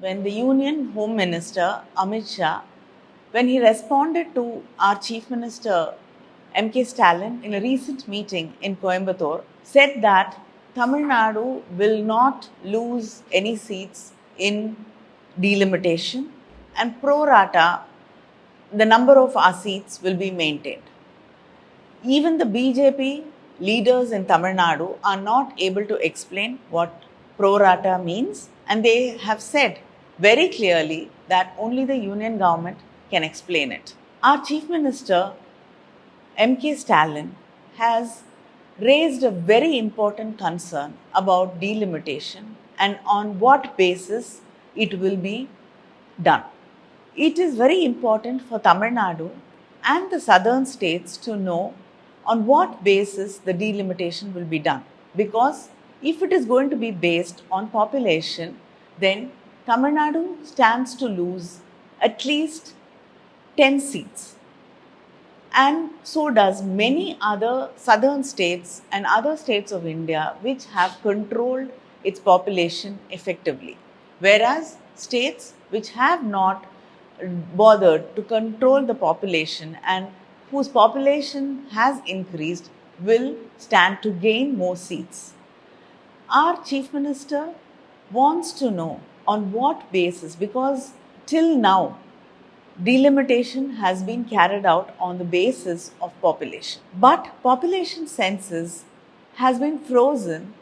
when the Union Home Minister Amit Shah, when he responded to our Chief Minister M.K. Stalin in a recent meeting in Coimbatore, said that Tamil Nadu will not lose any seats in delimitation and pro rata, the number of our seats will be maintained. Even the BJP leaders in Tamil Nadu are not able to explain what pro rata means, and they have said very clearly that only the union government can explain it. Our Chief Minister M.K. Stalin has raised a very important concern about delimitation and on what basis it will be done. It is very important for Tamil Nadu and the southern states to know on what basis the delimitation will be done. Because if it is going to be based on population, then Tamil Nadu stands to lose at least 10 seats. And so does many other southern states and other states of India which have controlled its population effectively. Whereas states which have not bothered to control the population and whose population has increased will stand to gain more seats. Our Chief Minister wants to know on what basis, because till now delimitation has been carried out on the basis of population. But population census has been frozen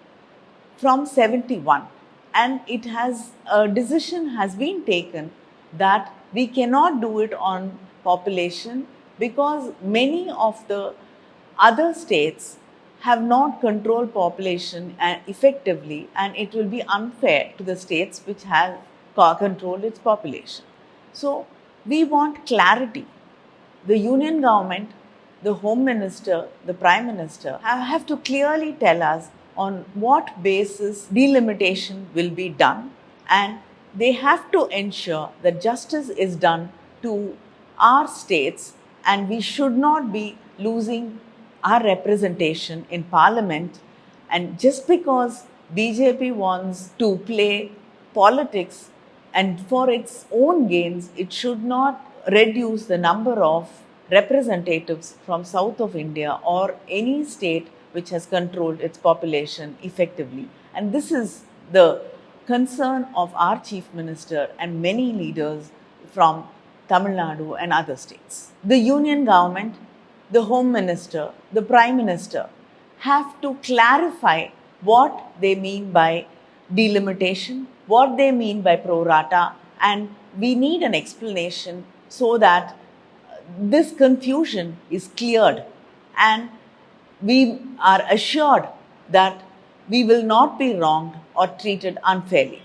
from 71, and a decision has been taken that we cannot do it on population because many of the other states have not controlled population effectively, and it will be unfair to the states which have controlled its population. So we want clarity. The union government, the home minister, the prime minister have to clearly tell us on what basis delimitation will be done, and they have to ensure that justice is done to our states, and we should not be losing our representation in parliament. And just because BJP wants to play politics and for its own gains, it should not reduce the number of representatives from south of India or any state which has controlled its population effectively. And this is the concern of our Chief Minister and many leaders from Tamil Nadu and other states. The union government, the home minister, the prime minister have to clarify what they mean by delimitation, what they mean by pro rata, and we need an explanation so that this confusion is cleared and we are assured that we will not be wronged or treated unfairly.